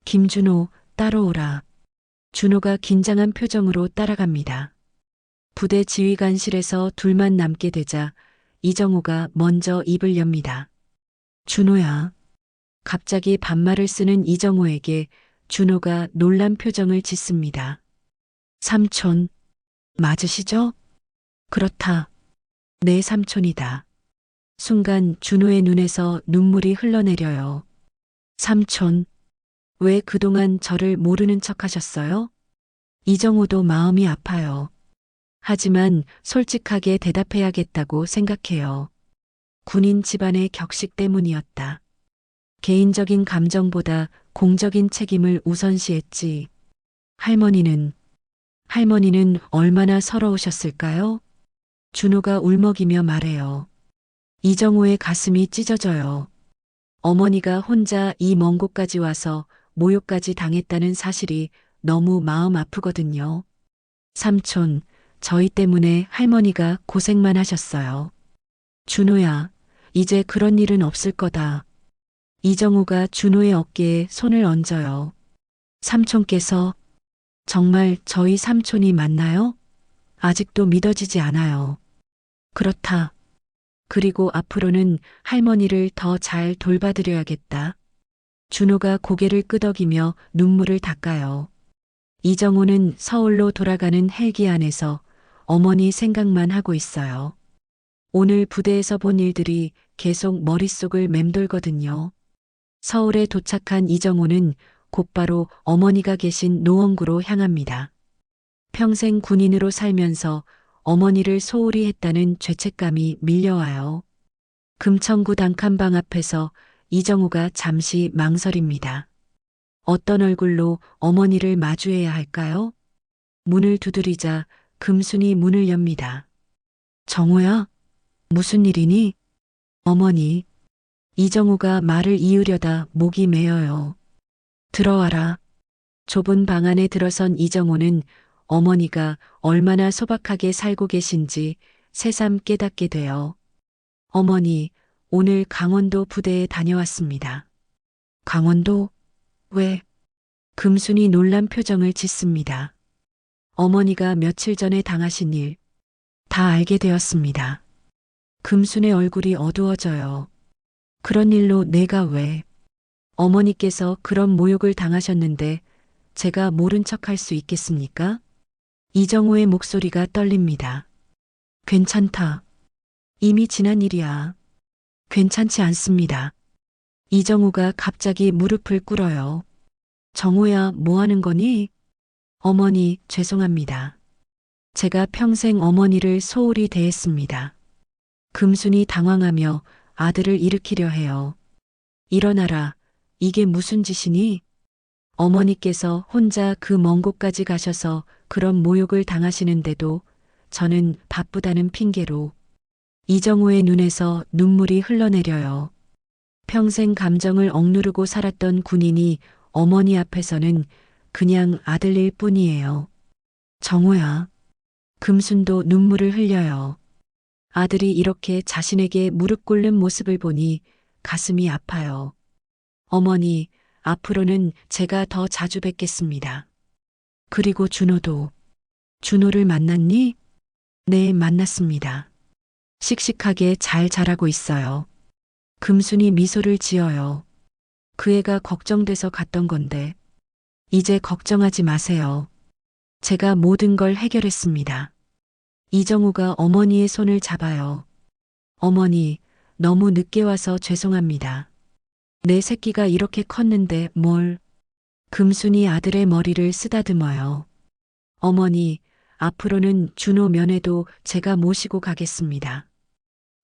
김준호, 따라오라. 준호가 긴장한 표정으로 따라갑니다. 부대 지휘관실에서 둘만 남게 되자 이정우가 먼저 입을 엽니다. 준호야. 갑자기 반말을 쓰는 이정우에게 준호가 놀란 표정을 짓습니다. 삼촌, 맞으시죠? 그렇다. 내 삼촌이다. 순간 준호의 눈에서 눈물이 흘러내려요. 삼촌, 왜 그동안 저를 모르는 척 하셨어요? 이정우도 마음이 아파요. 하지만 솔직하게 대답해야겠다고 생각해요. 군인 집안의 격식 때문이었다. 개인적인 감정보다 공적인 책임을 우선시했지. 할머니는 얼마나 서러우셨을까요? 준호가 울먹이며 말해요. 이정우의 가슴이 찢어져요. 어머니가 혼자 이 먼 곳까지 와서 모욕까지 당했다는 사실이 너무 마음 아프거든요. 삼촌, 저희 때문에 할머니가 고생만 하셨어요. 준호야, 이제 그런 일은 없을 거다. 이정우가 준호의 어깨에 손을 얹어요. 삼촌께서 정말 저희 삼촌이 맞나요? 아직도 믿어지지 않아요. 그렇다. 그리고 앞으로는 할머니를 더 잘 돌봐드려야겠다. 준호가 고개를 끄덕이며 눈물을 닦아요. 이정우는 서울로 돌아가는 헬기 안에서 어머니 생각만 하고 있어요. 오늘 부대에서 본 일들이 계속 머릿속을 맴돌거든요. 서울에 도착한 이정우는 곧바로 어머니가 계신 노원구로 향합니다. 평생 군인으로 살면서 어머니를 소홀히 했다는 죄책감이 밀려와요. 금천구 단칸방 앞에서 이정우가 잠시 망설입니다. 어떤 얼굴로 어머니를 마주해야 할까요? 문을 두드리자 금순이 문을 엽니다. 정우야, 무슨 일이니? 어머니. 이정우가 말을 이으려다 목이 메어요. 들어와라. 좁은 방 안에 들어선 이정우는 어머니가 얼마나 소박하게 살고 계신지 새삼 깨닫게 돼요. 어머니, 오늘 강원도 부대에 다녀왔습니다. 강원도? 왜? 금순이 놀란 표정을 짓습니다. 어머니가 며칠 전에 당하신 일, 다 알게 되었습니다. 금순의 얼굴이 어두워져요. 그런 일로 내가 왜? 어머니께서 그런 모욕을 당하셨는데 제가 모른 척 할 수 있겠습니까? 이정우의 목소리가 떨립니다. 괜찮다. 이미 지난 일이야. 괜찮지 않습니다. 이정우가 갑자기 무릎을 꿇어요. 정우야, 뭐 하는 거니? 어머니, 죄송합니다. 제가 평생 어머니를 소홀히 대했습니다. 금순이 당황하며 아들을 일으키려 해요. 일어나라. 이게 무슨 짓이니? 어머니께서 혼자 그 먼 곳까지 가셔서 그런 모욕을 당하시는데도 저는 바쁘다는 핑계로. 이정우의 눈에서 눈물이 흘러내려요. 평생 감정을 억누르고 살았던 군인이 어머니 앞에서는 그냥 아들일 뿐이에요. 정우야. 금순도 눈물을 흘려요. 아들이 이렇게 자신에게 무릎 꿇는 모습을 보니 가슴이 아파요. 어머니, 앞으로는 제가 더 자주 뵙겠습니다. 그리고 준호도. 준호를 만났니? 네, 만났습니다. 씩씩하게 잘 자라고 있어요. 금순이 미소를 지어요. 그 애가 걱정돼서 갔던 건데. 이제 걱정하지 마세요. 제가 모든 걸 해결했습니다. 이정우가 어머니의 손을 잡아요. 어머니, 너무 늦게 와서 죄송합니다. 내 새끼가 이렇게 컸는데 뭘. 금순이 아들의 머리를 쓰다듬어요. 어머니, 앞으로는 준호 면회도 제가 모시고 가겠습니다.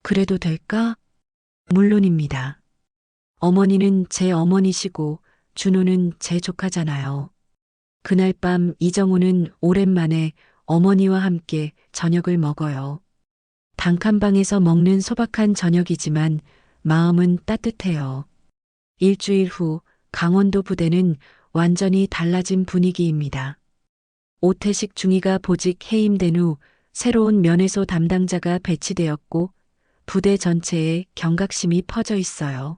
그래도 될까? 물론입니다. 어머니는 제 어머니시고 준호는 제 조카잖아요. 그날 밤 이정우는 오랜만에 어머니와 함께 저녁을 먹어요. 단칸방에서 먹는 소박한 저녁이지만 마음은 따뜻해요. 일주일 후 강원도 부대는 완전히 달라진 분위기입니다. 오태식 중위가 보직 해임된 후 새로운 면회소 담당자가 배치되었고 부대 전체에 경각심이 퍼져 있어요.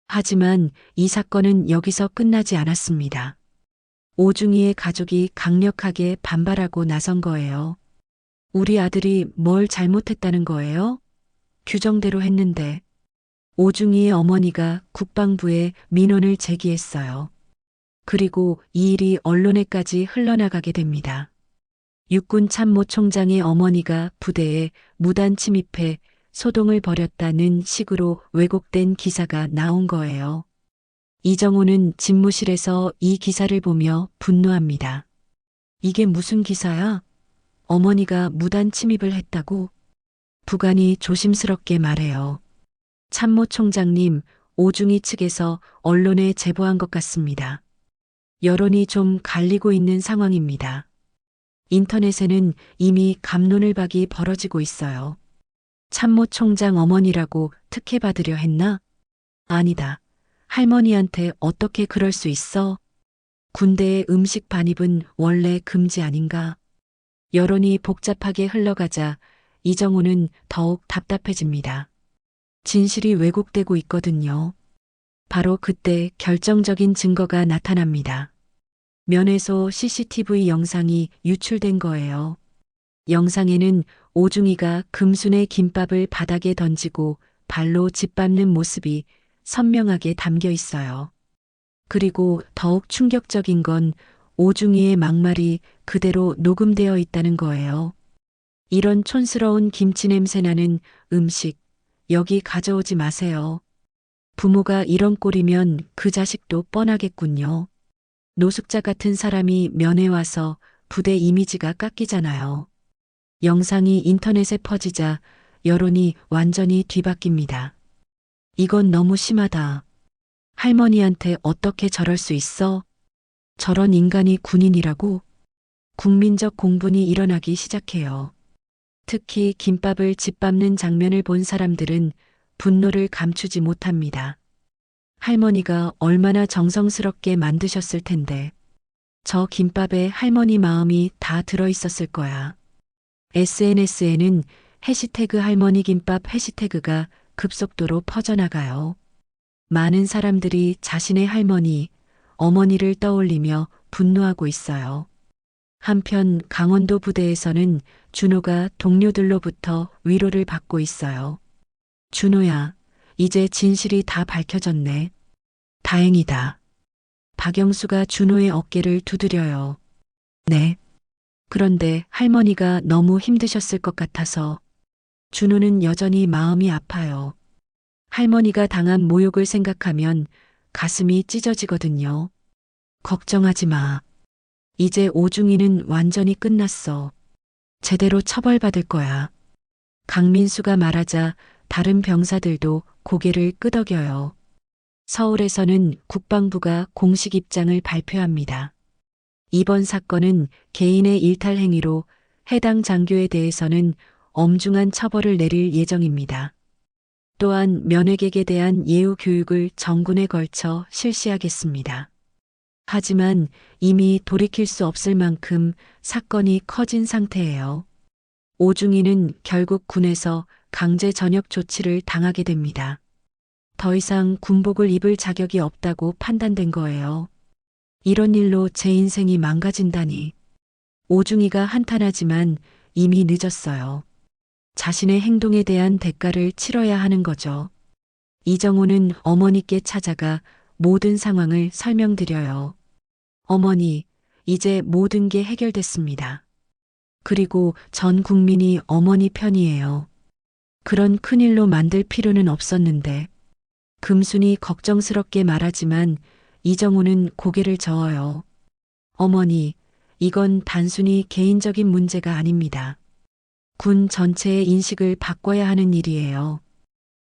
하지만 이 사건은 여기서 끝나지 않았습니다. 오중이의 가족이 강력하게 반발하고 나선 거예요. 우리 아들이 뭘 잘못했다는 거예요? 규정대로 했는데. 오중이의 어머니가 국방부에 민원을 제기했어요. 그리고 이 일이 언론에까지 흘러나가게 됩니다. 육군 참모총장의 어머니가 부대에 무단 침입해 소동을 벌였다는 식으로 왜곡된 기사가 나온 거예요. 이정우는 집무실에서 이 기사를 보며 분노합니다. 이게 무슨 기사야? 어머니가 무단 침입을 했다고? 부관이 조심스럽게 말해요. 참모총장님, 오중이 측에서 언론에 제보한 것 같습니다. 여론이 좀 갈리고 있는 상황입니다. 인터넷에는 이미 갑론을박이 벌어지고 있어요. 참모총장 어머니라고 특혜받으려 했나? 아니다. 할머니한테 어떻게 그럴 수 있어? 군대의 음식 반입은 원래 금지 아닌가? 여론이 복잡하게 흘러가자 이정우는 더욱 답답해집니다. 진실이 왜곡되고 있거든요. 바로 그때 결정적인 증거가 나타납니다. 면회소 CCTV 영상이 유출된 거예요. 영상에는 오중이가 금순의 김밥을 바닥에 던지고 발로 짓밟는 모습이 선명하게 담겨 있어요. 그리고 더욱 충격적인 건 오중이의 막말이 그대로 녹음되어 있다는 거예요. 이런 촌스러운 김치 냄새 나는 음식, 여기 가져오지 마세요. 부모가 이런 꼴이면 그 자식도 뻔하겠군요. 노숙자 같은 사람이 면회 와서 부대 이미지가 깎이잖아요. 영상이 인터넷에 퍼지자 여론이 완전히 뒤바뀝니다. 이건 너무 심하다. 할머니한테 어떻게 저럴 수 있어? 저런 인간이 군인이라고? 국민적 공분이 일어나기 시작해요. 특히 김밥을 짓밟는 장면을 본 사람들은 분노를 감추지 못합니다. 할머니가 얼마나 정성스럽게 만드셨을 텐데. 저 김밥에 할머니 마음이 다 들어있었을 거야. SNS에는 해시태그 할머니 김밥 해시태그가 급속도로 퍼져나가요. 많은 사람들이 자신의 할머니, 어머니를 떠올리며 분노하고 있어요. 한편 강원도 부대에서는 준호가 동료들로부터 위로를 받고 있어요. 준호야, 이제 진실이 다 밝혀졌네. 다행이다. 박영수가 준호의 어깨를 두드려요. 네. 그런데 할머니가 너무 힘드셨을 것 같아서. 준호는 여전히 마음이 아파요. 할머니가 당한 모욕을 생각하면 가슴이 찢어지거든요. 걱정하지 마. 이제 오중이는 완전히 끝났어. 제대로 처벌받을 거야. 강민수가 말하자 다른 병사들도 고개를 끄덕여요. 서울에서는 국방부가 공식 입장을 발표합니다. 이번 사건은 개인의 일탈 행위로 해당 장교에 대해서는 엄중한 처벌을 내릴 예정입니다. 또한 면회객에 대한 예우 교육을 전군에 걸쳐 실시하겠습니다. 하지만 이미 돌이킬 수 없을 만큼 사건이 커진 상태예요. 오중이는 결국 군에서 강제 전역 조치를 당하게 됩니다. 더 이상 군복을 입을 자격이 없다고 판단된 거예요. 이런 일로 제 인생이 망가진다니. 오중이가 한탄하지만 이미 늦었어요. 자신의 행동에 대한 대가를 치러야 하는 거죠. 이정우는 어머니께 찾아가 모든 상황을 설명드려요. 어머니, 이제 모든 게 해결됐습니다. 그리고 전 국민이 어머니 편이에요. 그런 큰일로 만들 필요는 없었는데. 금순이 걱정스럽게 말하지만 이정우는 고개를 저어요. 어머니, 이건 단순히 개인적인 문제가 아닙니다. 군 전체의 인식을 바꿔야 하는 일이에요.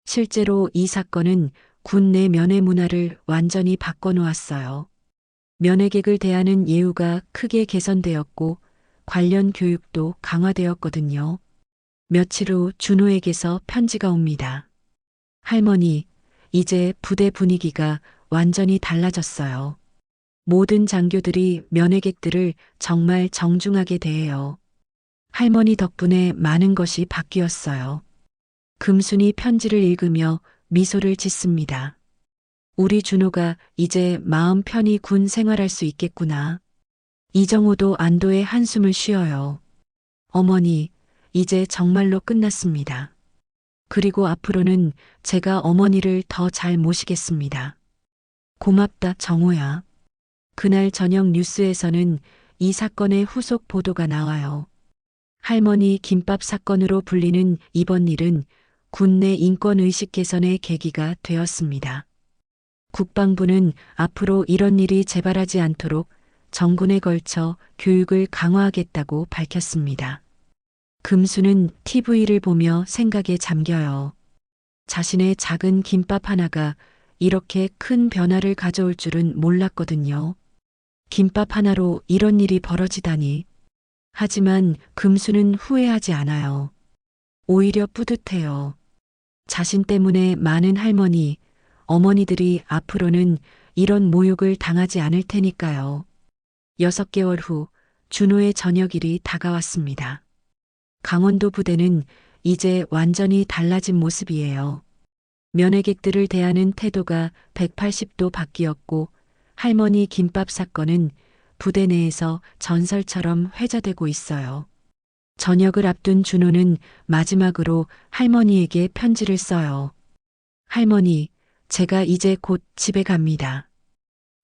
실제로 이 사건은 군 내 면회 문화를 완전히 바꿔놓았어요. 면회객을 대하는 예우가 크게 개선되었고 관련 교육도 강화되었거든요. 며칠 후 준호에게서 편지가 옵니다. 할머니, 이제 부대 분위기가 완전히 달라졌어요. 모든 장교들이 면회객들을 정말 정중하게 대해요. 할머니 덕분에 많은 것이 바뀌었어요. 금순이 편지를 읽으며 미소를 짓습니다. 우리 준호가 이제 마음 편히 군 생활할 수 있겠구나. 이정호도 안도의 한숨을 쉬어요. 어머니, 이제 정말로 끝났습니다. 그리고 앞으로는 제가 어머니를 더 잘 모시겠습니다. 고맙다, 정호야. 그날 저녁 뉴스에서는 이 사건의 후속 보도가 나와요. 할머니 김밥 사건으로 불리는 이번 일은 군내 인권의식 개선의 계기가 되었습니다. 국방부는 앞으로 이런 일이 재발하지 않도록 정군에 걸쳐 교육을 강화하겠다고 밝혔습니다. 금수는 TV를 보며 생각에 잠겨요. 자신의 작은 김밥 하나가 이렇게 큰 변화를 가져올 줄은 몰랐거든요. 김밥 하나로 이런 일이 벌어지다니. 하지만 금수는 후회하지 않아요. 오히려 뿌듯해요. 자신 때문에 많은 할머니, 어머니들이 앞으로는 이런 모욕을 당하지 않을 테니까요. 6개월 후 준호의 저녁일이 다가왔습니다. 강원도 부대는 이제 완전히 달라진 모습이에요. 면회객들을 대하는 태도가 180도 바뀌었고 할머니 김밥 사건은 부대 내에서 전설처럼 회자되고 있어요. 저녁을 앞둔 준호는 마지막으로 할머니에게 편지를 써요. 할머니, 제가 이제 곧 집에 갑니다.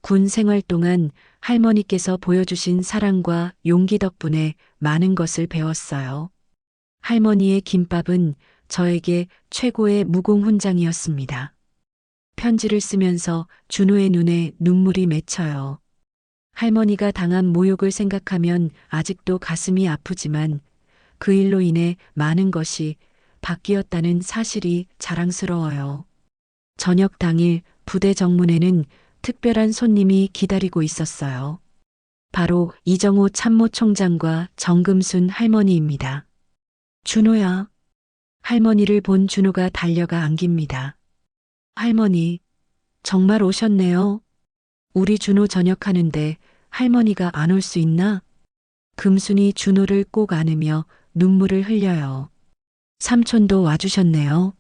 군 생활 동안 할머니께서 보여주신 사랑과 용기 덕분에 많은 것을 배웠어요. 할머니의 김밥은 저에게 최고의 무공훈장이었습니다. 편지를 쓰면서 준호의 눈에 눈물이 맺혀요. 할머니가 당한 모욕을 생각하면 아직도 가슴이 아프지만 그 일로 인해 많은 것이 바뀌었다는 사실이 자랑스러워요. 저녁 당일 부대 정문에는 특별한 손님이 기다리고 있었어요. 바로 이정호 참모총장과 정금순 할머니입니다. 준호야. 할머니를 본 준호가 달려가 안깁니다. 할머니, 정말 오셨네요. 우리 준호 저녁하는데 할머니가 안 올 수 있나? 금순이 준호를 꼭 안으며 눈물을 흘려요. 삼촌도 와주셨네요.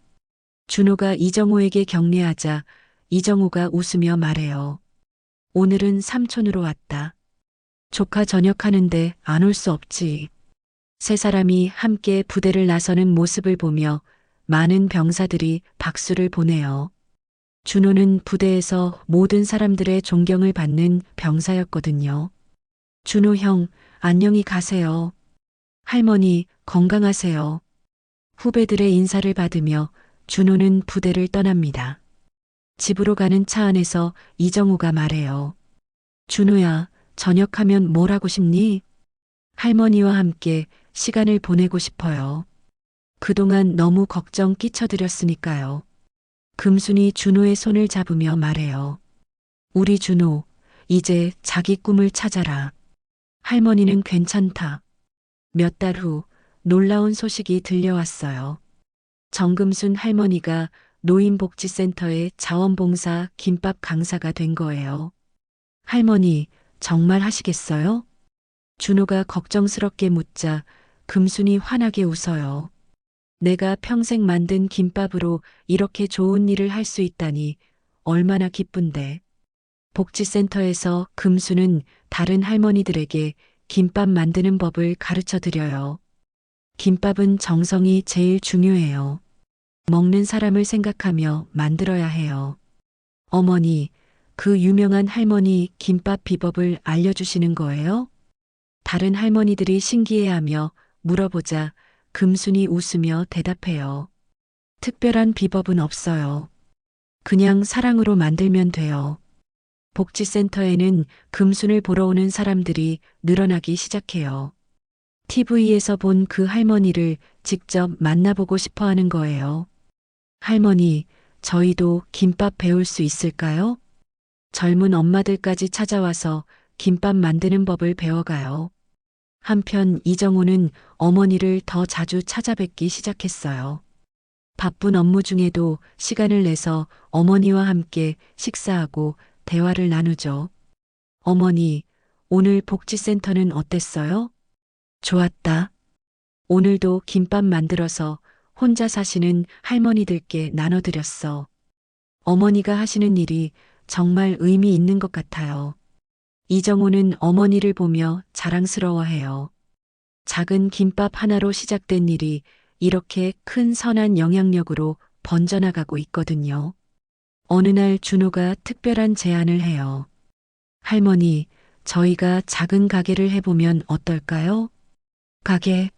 준호가 이정호에게 격려하자 이정호가 웃으며 말해요. 오늘은 삼촌으로 왔다. 조카 저녁하는데 안 올 수 없지. 세 사람이 함께 부대를 나서는 모습을 보며 많은 병사들이 박수를 보내요. 준호는 부대에서 모든 사람들의 존경을 받는 병사였거든요. 준호 형, 안녕히 가세요. 할머니, 건강하세요. 후배들의 인사를 받으며 준호는 부대를 떠납니다. 집으로 가는 차 안에서 이정우가 말해요. 준호야, 저녁하면 뭘 하고 싶니? 할머니와 함께 시간을 보내고 싶어요. 그동안 너무 걱정 끼쳐드렸으니까요. 금순이 준호의 손을 잡으며 말해요. 우리 준호, 이제 자기 꿈을 찾아라. 할머니는 괜찮다. 몇 달 후 놀라운 소식이 들려왔어요. 정금순 할머니가 노인복지센터의 자원봉사 김밥 강사가 된 거예요. 할머니, 정말 하시겠어요? 준호가 걱정스럽게 묻자 금순이 환하게 웃어요. 내가 평생 만든 김밥으로 이렇게 좋은 일을 할 수 있다니 얼마나 기쁜데. 복지센터에서 금수는 다른 할머니들에게 김밥 만드는 법을 가르쳐 드려요. 김밥은 정성이 제일 중요해요. 먹는 사람을 생각하며 만들어야 해요. 어머니, 그 유명한 할머니 김밥 비법을 알려주시는 거예요? 다른 할머니들이 신기해하며 물어보자 금순이 웃으며 대답해요. 특별한 비법은 없어요. 그냥 사랑으로 만들면 돼요. 복지센터에는 금순을 보러 오는 사람들이 늘어나기 시작해요. TV에서 본 그 할머니를 직접 만나보고 싶어 하는 거예요. 할머니, 저희도 김밥 배울 수 있을까요? 젊은 엄마들까지 찾아와서 김밥 만드는 법을 배워가요. 한편 이정호는 어머니를 더 자주 찾아뵙기 시작했어요. 바쁜 업무 중에도 시간을 내서 어머니와 함께 식사하고 대화를 나누죠. 어머니, 오늘 복지센터는 어땠어요? 좋았다. 오늘도 김밥 만들어서 혼자 사시는 할머니들께 나눠드렸어. 어머니가 하시는 일이 정말 의미 있는 것 같아요. 이정호는 어머니를 보며 자랑스러워해요. 작은 김밥 하나로 시작된 일이 이렇게 큰 선한 영향력으로 번져나가고 있거든요. 어느 날 준호가 특별한 제안을 해요. 할머니, 저희가 작은 가게를 해보면 어떨까요? 가게?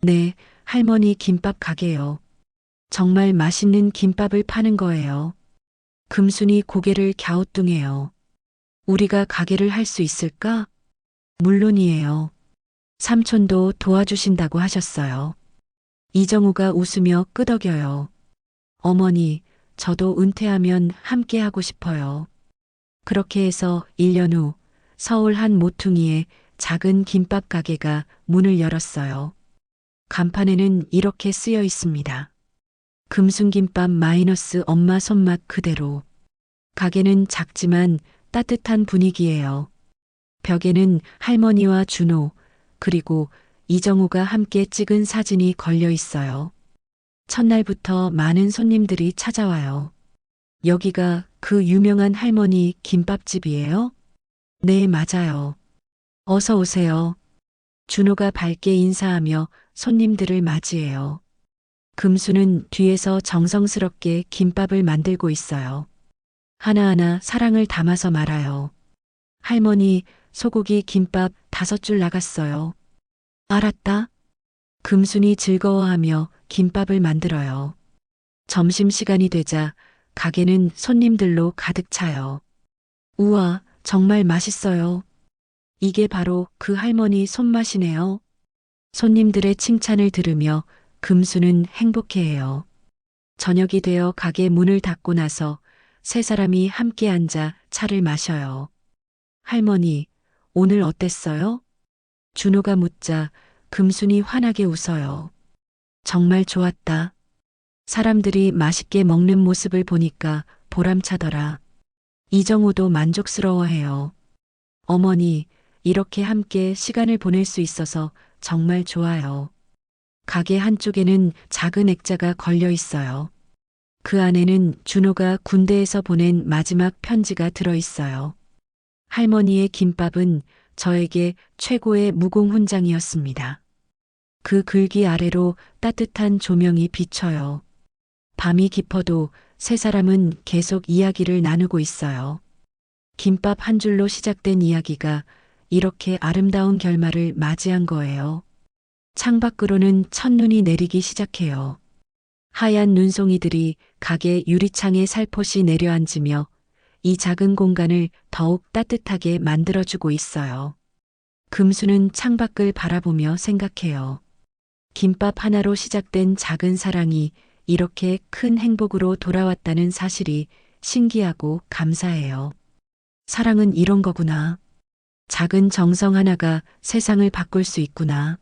네, 할머니 김밥 가게요. 정말 맛있는 김밥을 파는 거예요. 금순이 고개를 갸우뚱해요. 우리가 가게를 할 수 있을까? 물론이에요. 삼촌도 도와주신다고 하셨어요. 이정우가 웃으며 끄덕여요. 어머니, 저도 은퇴하면 함께 하고 싶어요. 그렇게 해서 1년 후 서울 한 모퉁이에 작은 김밥 가게가 문을 열었어요. 간판에는 이렇게 쓰여 있습니다. 금순김밥 마이너스 엄마 손맛 그대로. 가게는 작지만 따뜻한 분위기예요. 벽에는 할머니와 준호, 그리고 이정우가 함께 찍은 사진이 걸려 있어요. 첫날부터 많은 손님들이 찾아와요. 여기가 그 유명한 할머니 김밥집이에요? 네, 맞아요. 어서 오세요. 준호가 밝게 인사하며 손님들을 맞이해요. 금수는 뒤에서 정성스럽게 김밥을 만들고 있어요. 하나하나 사랑을 담아서 말아요. 할머니, 소고기 김밥 5줄 나갔어요. 알았다. 금순이 즐거워하며 김밥을 만들어요. 점심시간이 되자 가게는 손님들로 가득 차요. 우와, 정말 맛있어요. 이게 바로 그 할머니 손맛이네요. 손님들의 칭찬을 들으며 금수는 행복해해요. 저녁이 되어 가게 문을 닫고 나서 세 사람이 함께 앉아 차를 마셔요. 할머니, 오늘 어땠어요? 준호가 묻자 금순이 환하게 웃어요. 정말 좋았다. 사람들이 맛있게 먹는 모습을 보니까 보람차더라. 이정우도 만족스러워해요. 어머니, 이렇게 함께 시간을 보낼 수 있어서 정말 좋아요. 가게 한쪽에는 작은 액자가 걸려 있어요. 그 안에는 준호가 군대에서 보낸 마지막 편지가 들어 있어요. 할머니의 김밥은 저에게 최고의 무공훈장이었습니다. 그 글귀 아래로 따뜻한 조명이 비쳐요. 밤이 깊어도 세 사람은 계속 이야기를 나누고 있어요. 김밥 한 줄로 시작된 이야기가 이렇게 아름다운 결말을 맞이한 거예요. 창밖으로는 첫눈이 내리기 시작해요. 하얀 눈송이들이 가게 유리창에 살포시 내려앉으며 이 작은 공간을 더욱 따뜻하게 만들어주고 있어요. 금수는 창밖을 바라보며 생각해요. 김밥 하나로 시작된 작은 사랑이 이렇게 큰 행복으로 돌아왔다는 사실이 신기하고 감사해요. 사랑은 이런 거구나. 작은 정성 하나가 세상을 바꿀 수 있구나.